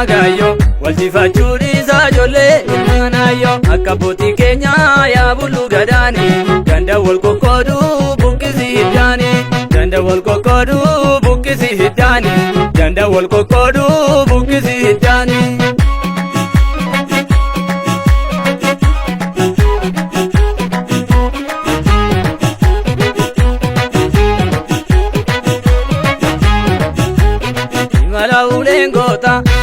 gayo walti fachuri sa jolle nayo akaboti Kenya ya bulu gadani ganda wal kokodu bukisi hidani ganda wal kokodu bukisi hidani ganda wal kokodu bukisi hidani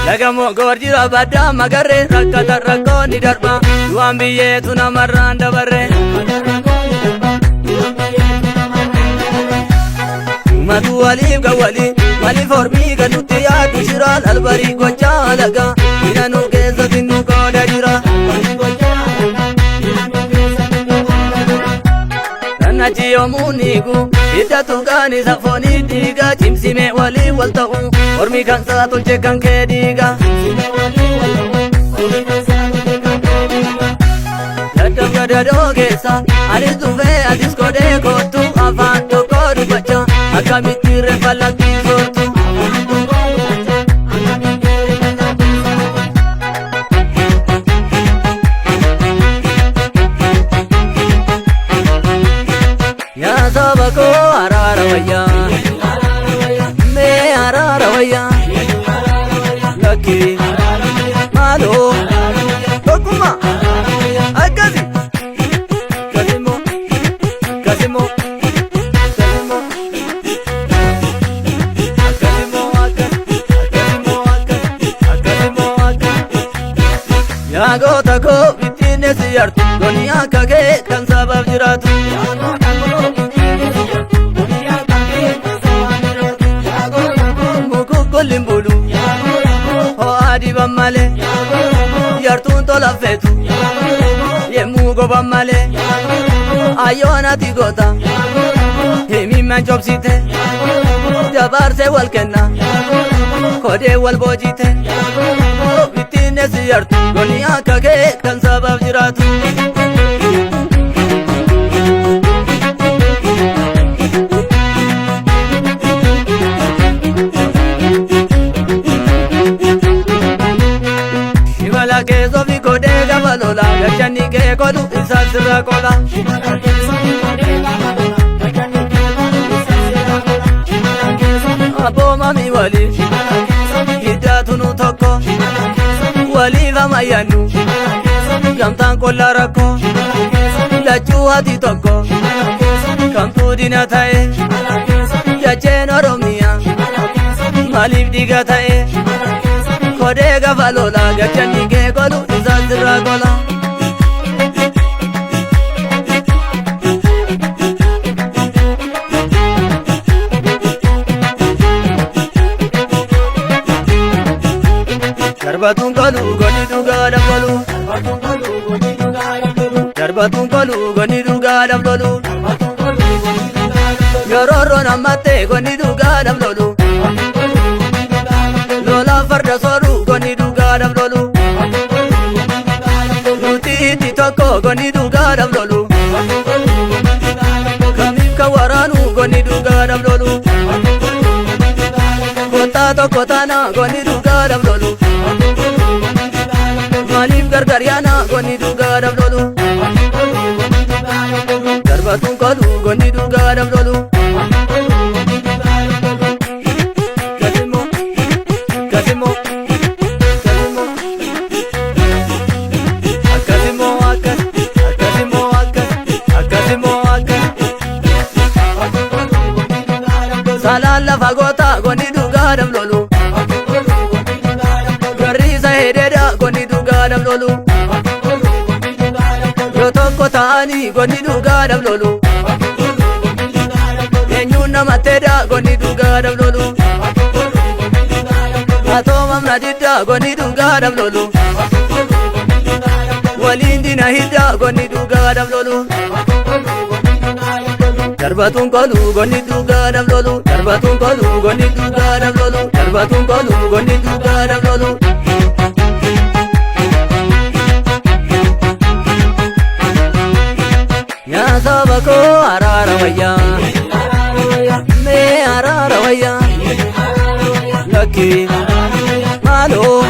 Lagamo gorjira badda magarre rakkata rakkoni darba du'an biyyeetu namarraan dabarre matu waliif gawwali waliif hormii gadutti yaadu shiraan albarii gochaa laga hidhanuu keessatti nu qooda jira nachi yoomuu niigu hiddatu qaanisa foonii dhiiga cimsime waliif wal ta'u ormi kan saa tolche kan kee dhiiga daddaf gadadoo keessa anis dhufee atis godhee kootu afaan tokko dubbacha akkamitti reeffa lakkii soortu yaa saba koo araara wayyaa mee araara wayyaa lakki maaloo tokkuma akkasi kasimoo kasimoo kasimoo akkasimoo akkasimoo akkasimoo akkasi yaa goota koo bittinne si yartu goni akka kee kan sabaaf jiraatu limbulu ho adi bamale yartun tola fetu yemu go bamale ayona tigota hemi man jobsite jabarse walkenna kode wal bojite bitine si yartu goni akage kan sabab jiratu keso vi kode gabalola gachani ke kolu isasra kola abo mami wali hidatunu tokko wali vamayanu gamtan kolla rakko lachu hati tokko kampudina tae yachen oromia malif diga tae kode gabalola gachani ke kolu isasra kola darbatun kolu goni duga dabolu darbatun kolu goni duga dabolu yororo namatte goni duga dabolu lola farda soru goni duga dabolu nuti iti tokko goni duga dabolu kamif kawaranu goni duga dabolu kota tokko tana goni duga dabolu malif gargaryana goni duga dabolu darbatun kolu goni duga dabolu kasimo kasimo kasimo akasimo akasimo akasimo salala fagota goni duga dabolu garisa hededa goni duga dabolu yo tokko taani goni duga dabolu enyuna mateda goni duga dabolu atomam nadida goni duga dabolu walindina hidda goni duga dabolu darbatun kolu goni duga dabolu darbatun kolu goni duga dabolu darbatun kolu goni duga dabolu ya sabako arara wayya me arara wayya lakki malo